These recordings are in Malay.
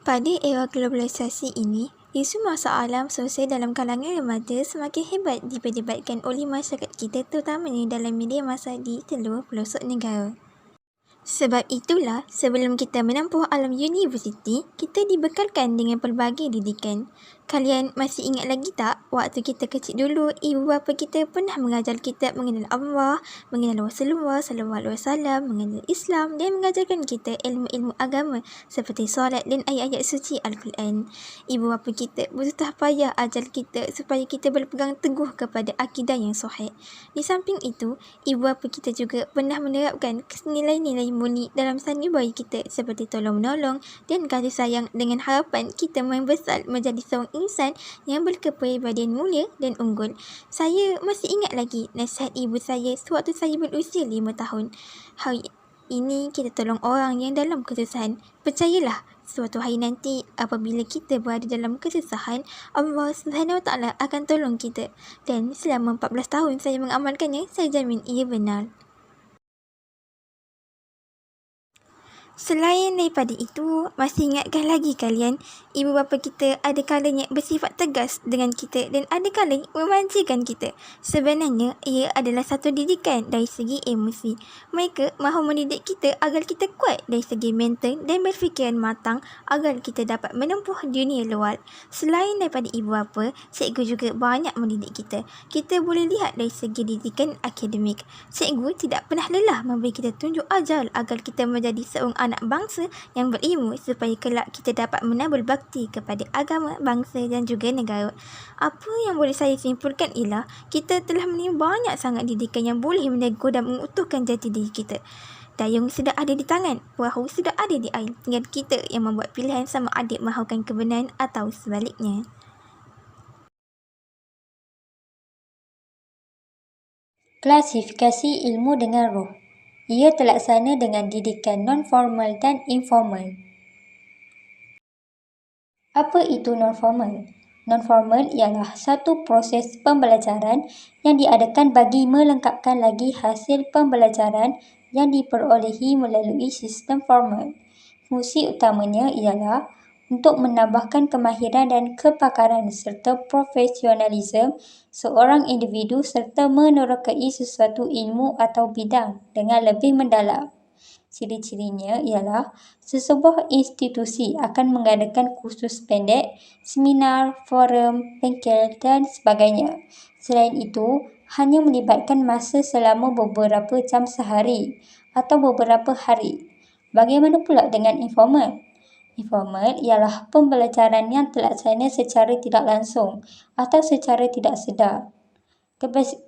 Pada era globalisasi ini, isu masalah alam sosial dalam kalangan remaja semakin hebat diperdebatkan oleh masyarakat kita terutamanya dalam media massa di seluruh pelosok negara. Sebab itulah, sebelum kita menempuh alam universiti, kita dibekalkan dengan pelbagai didikan. Kalian masih ingat lagi tak, waktu kita kecil dulu, ibu bapa kita pernah mengajar kita mengenal Allah, mengenal Rasulullah SAW, mengenal Islam dan mengajarkan kita ilmu-ilmu agama seperti solat dan ayat-ayat suci Al-Quran. Ibu bapa kita bersusah payah ajar kita supaya kita berpegang teguh kepada akidah yang sahih. Di samping itu, ibu bapa kita juga pernah menerapkan nilai-nilai murni dalam sani bayi kita seperti tolong-menolong dan kasih sayang dengan harapan kita membesar menjadi seorang insan yang berkepribadian mulia dan unggul. Saya masih ingat lagi nasihat ibu saya sewaktu saya berusia 5 tahun. Hari ini kita tolong orang yang dalam kesusahan. Percayalah, suatu hari nanti apabila kita berada dalam kesusahan, Allah SWT akan tolong kita. Dan selama 14 tahun saya mengamalkannya, saya jamin ia benar. Selain daripada itu, masih ingatkah lagi kalian, ibu bapa kita ada kalanya bersifat tegas dengan kita dan ada kalanya memanjakan kita. Sebenarnya, ia adalah satu didikan dari segi emosi. Mereka mahu mendidik kita agar kita kuat dari segi mental dan berfikiran matang agar kita dapat menempuh dunia luar. Selain daripada ibu bapa, cikgu juga banyak mendidik kita. Kita boleh lihat dari segi didikan akademik. Cikgu tidak pernah lelah memberi kita tunjuk ajar agar kita menjadi seorang anak bangsa yang berilmu supaya kelak kita dapat menambah bakti kepada agama, bangsa dan juga negara. Apa yang boleh saya simpulkan ialah kita telah menerima banyak sangat didikan yang boleh menegur dan mengutuhkan jati diri kita. Dayung sudah ada di tangan, perahu sudah ada di air. Tinggal kita yang membuat pilihan sama ada mahukan kebenaran atau sebaliknya. Klasifikasi ilmu dengan roh. Ia terlaksana dengan didikan non-formal dan informal. Apa itu non-formal? Non-formal ialah satu proses pembelajaran yang diadakan bagi melengkapkan lagi hasil pembelajaran yang diperolehi melalui sistem formal. Fungsi utamanya ialah untuk menambahkan kemahiran dan kepakaran serta profesionalisme seorang individu serta menerokai sesuatu ilmu atau bidang dengan lebih mendalam. Ciri-cirinya ialah sesebuah institusi akan mengadakan kursus pendek, seminar, forum, bengkel dan sebagainya. Selain itu, hanya melibatkan masa selama beberapa jam sehari atau beberapa hari. Bagaimana pula dengan informal? Informal ialah pembelajaran yang terlaksana secara tidak langsung atau secara tidak sedar.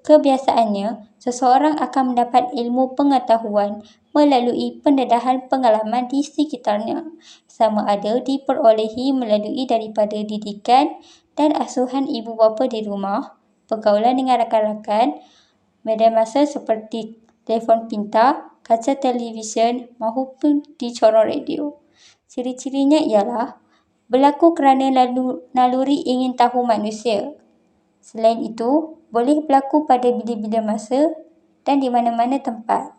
Kebiasaannya, seseorang akan mendapat ilmu pengetahuan melalui pendedahan pengalaman di sekitarnya, sama ada diperolehi melalui daripada didikan dan asuhan ibu bapa di rumah, pergaulan dengan rakan-rakan, media massa seperti telefon pintar, kaca televisyen maupun di corong radio. Ciri-cirinya ialah berlaku kerana naluri ingin tahu manusia. Selain itu, boleh berlaku pada bila-bila masa dan di mana-mana tempat.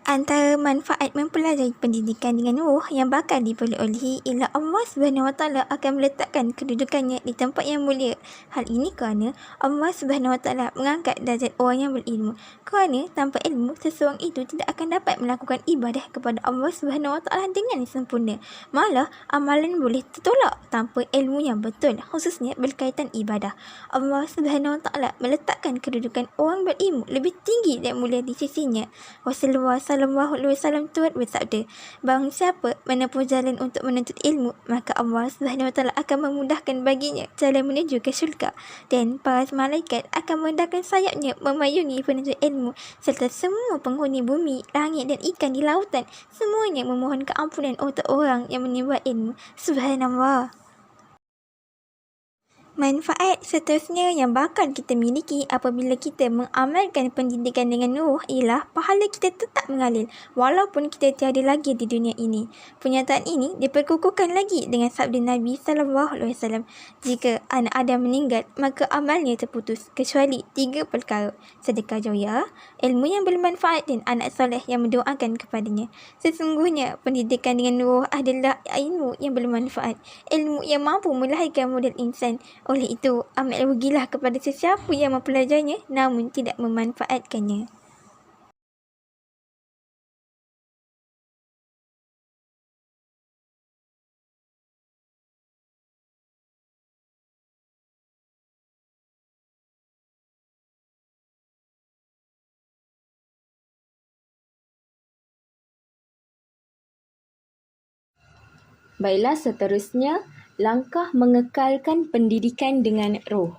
Antara manfaat mempelajari pendidikan dengan roh yang bakal diperolehi ialah Allah SWT akan meletakkan kedudukannya di tempat yang mulia. Hal ini kerana Allah SWT mengangkat darjat orang yang berilmu. Kerana tanpa ilmu, seseorang itu tidak akan dapat melakukan ibadah kepada Allah SWT dengan sempurna. Malah, amalan boleh tertolak tanpa ilmu yang betul, khususnya berkaitan ibadah. Allah SWT meletakkan kedudukan orang berilmu lebih tinggi dan mulia di sisinya. Rasulullah SAW turut bersabda, barang siapa menempuh jalan untuk menuntut ilmu, maka Allah SWT akan memudahkan baginya jalan menuju ke syurga, dan para malaikat akan merendahkan sayapnya memayungi penuntut ilmu, serta semua penghuni bumi, langit dan ikan di lautan, semuanya memohon keampunan untuk orang yang menimba ilmu. Subhanallah. Manfaat seterusnya yang bakal kita miliki apabila kita mengamalkan pendidikan dengan ruh ialah pahala kita tetap mengalir walaupun kita tiada lagi di dunia ini. Pernyataan ini diperkukuhkan lagi dengan sabda Nabi SAW, jika anak Adam meninggal, maka amalnya terputus kecuali 3 perkara: sedekah jariah, ilmu yang bermanfaat dan anak soleh yang mendoakan kepadanya. Sesungguhnya pendidikan dengan ruh adalah ilmu yang bermanfaat, ilmu yang mampu melahirkan model insan. Oleh itu, amat rugilah kepada sesiapa yang mempelajarinya namun tidak memanfaatkannya. Baiklah, seterusnya, langkah mengekalkan pendidikan dengan roh.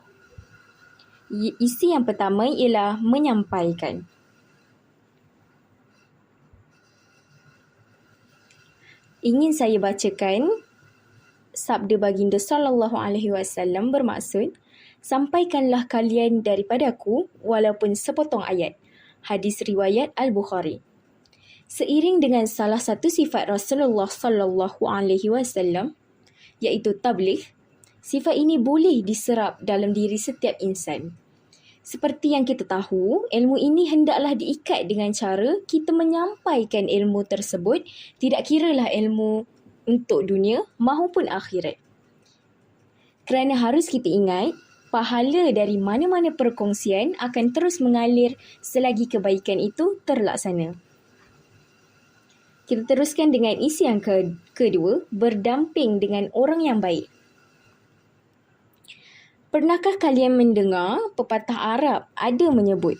Isi yang pertama ialah menyampaikan. Ingin saya bacakan sabda baginda SAW bermaksud, sampaikanlah kalian daripadaku walaupun sepotong ayat. Hadis riwayat Al-Bukhari. Seiring dengan salah satu sifat Rasulullah SAW, iaitu tabligh, sifat ini boleh diserap dalam diri setiap insan. Seperti yang kita tahu, ilmu ini hendaklah diikat dengan cara kita menyampaikan ilmu tersebut, tidak kiralah ilmu untuk dunia maupun akhirat. Kerana harus kita ingat, pahala dari mana-mana perkongsian akan terus mengalir selagi kebaikan itu terlaksana. Kita teruskan dengan isi yang kedua, berdamping dengan orang yang baik. Pernahkah kalian mendengar pepatah Arab ada menyebut,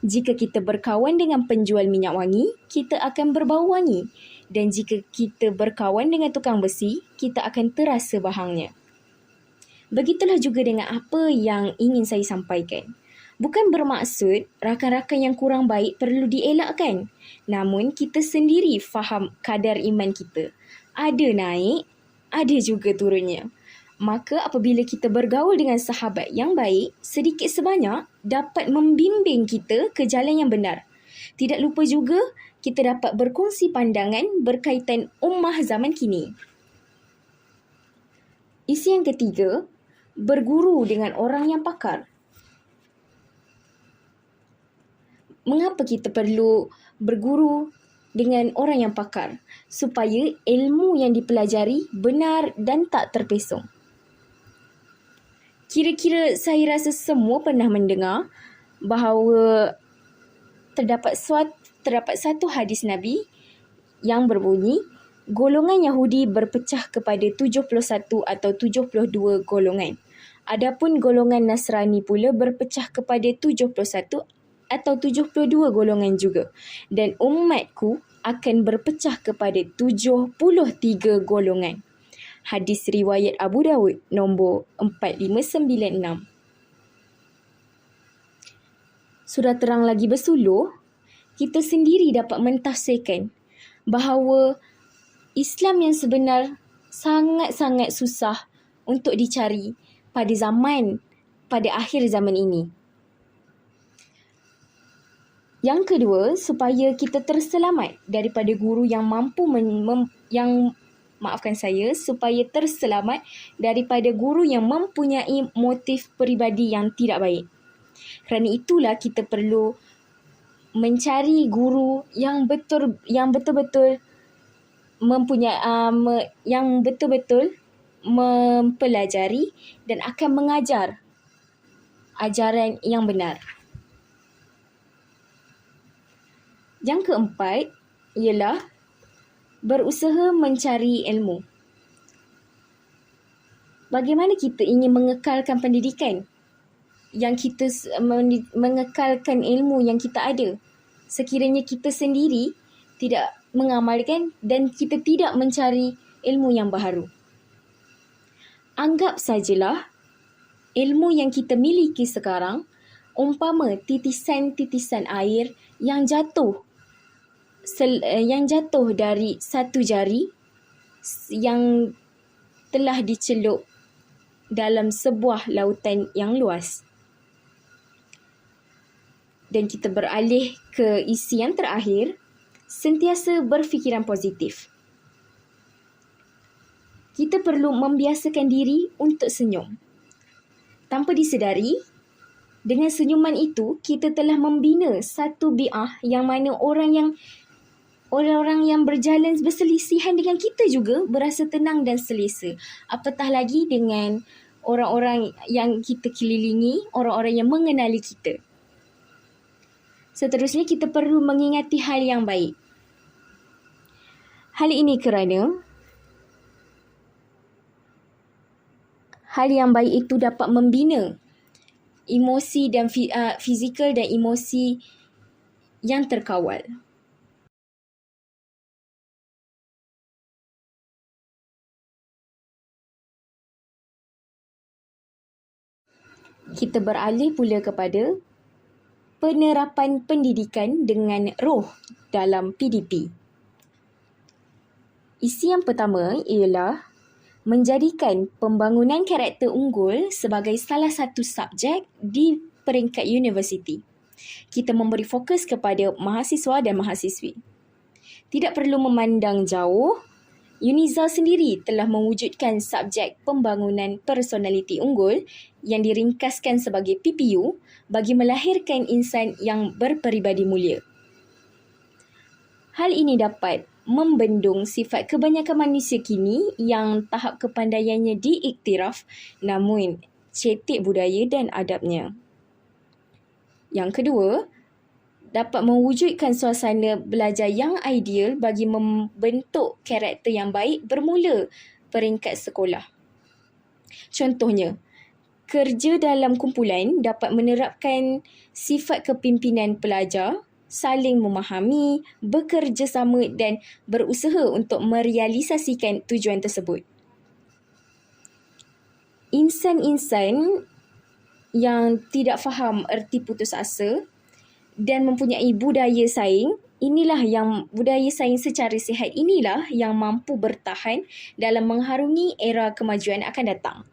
jika kita berkawan dengan penjual minyak wangi, kita akan berbau wangi. Dan jika kita berkawan dengan tukang besi, kita akan terasa bahangnya. Begitulah juga dengan apa yang ingin saya sampaikan. Bukan bermaksud rakan-rakan yang kurang baik perlu dielakkan. Namun kita sendiri faham kadar iman kita. Ada naik, ada juga turunnya. Maka apabila kita bergaul dengan sahabat yang baik, sedikit sebanyak dapat membimbing kita ke jalan yang benar. Tidak lupa juga kita dapat berkongsi pandangan berkaitan ummah zaman kini. Isi yang ketiga, berguru dengan orang yang pakar. Mengapa kita perlu berguru dengan orang yang pakar? Supaya ilmu yang dipelajari benar dan tak terpesong. Kira-kira saya rasa semua pernah mendengar bahawa terdapat satu hadis Nabi yang berbunyi, golongan Yahudi berpecah kepada 71 atau 72 golongan. Adapun golongan Nasrani pula berpecah kepada 71 atau 72 golongan juga. Dan umatku akan berpecah kepada 73 golongan. Hadis riwayat Abu Dawud nombor 4596. Sudah terang lagi bersuluh, kita sendiri dapat mentafsirkan bahawa Islam yang sebenar sangat-sangat susah untuk dicari pada akhir zaman ini. Yang kedua, supaya kita terselamat daripada guru yang supaya terselamat daripada guru yang mempunyai motif peribadi yang tidak baik. Kerana itulah kita perlu mencari guru yang betul-betul mempelajari dan akan mengajar ajaran yang benar. Yang keempat ialah berusaha mencari ilmu. Bagaimana kita ingin mengekalkan pendidikan? Yang kita mengekalkan ilmu yang kita ada, sekiranya kita sendiri tidak mengamalkan dan kita tidak mencari ilmu yang baharu. Anggap sajalah ilmu yang kita miliki sekarang umpama titisan-titisan air yang jatuh dari satu jari yang telah dicelup dalam sebuah lautan yang luas. Dan kita beralih ke isi yang terakhir, sentiasa berfikiran positif. Kita perlu membiasakan diri untuk senyum. Tanpa disedari, dengan senyuman itu, kita telah membina satu bi'ah yang mana orang-orang yang berjalan berselisihan dengan kita juga berasa tenang dan selesa. Apatah lagi dengan orang-orang yang kita kelilingi, orang-orang yang mengenali kita. Seterusnya, kita perlu mengingati hal yang baik. Hal ini kerana hal yang baik itu dapat membina emosi dan fizikal dan emosi yang terkawal. Kita beralih pula kepada penerapan pendidikan dengan roh dalam PDP. Isi yang pertama ialah menjadikan pembangunan karakter unggul sebagai salah satu subjek di peringkat universiti. Kita memberi fokus kepada mahasiswa dan mahasiswi. Tidak perlu memandang jauh, UNIZA sendiri telah mewujudkan subjek pembangunan personaliti unggul yang diringkaskan sebagai PPU bagi melahirkan insan yang berperibadi mulia. Hal ini dapat membendung sifat kebanyakan manusia kini yang tahap kepandaiannya diiktiraf namun cetek budaya dan adabnya. Yang kedua, dapat mewujudkan suasana belajar yang ideal bagi membentuk karakter yang baik bermula peringkat sekolah. Contohnya, kerja dalam kumpulan dapat menerapkan sifat kepimpinan pelajar, saling memahami, bekerjasama dan berusaha untuk merealisasikan tujuan tersebut. Insan-insan yang tidak faham erti putus asa dan mempunyai budaya saing secara sihat inilah yang mampu bertahan dalam mengharungi era kemajuan akan datang.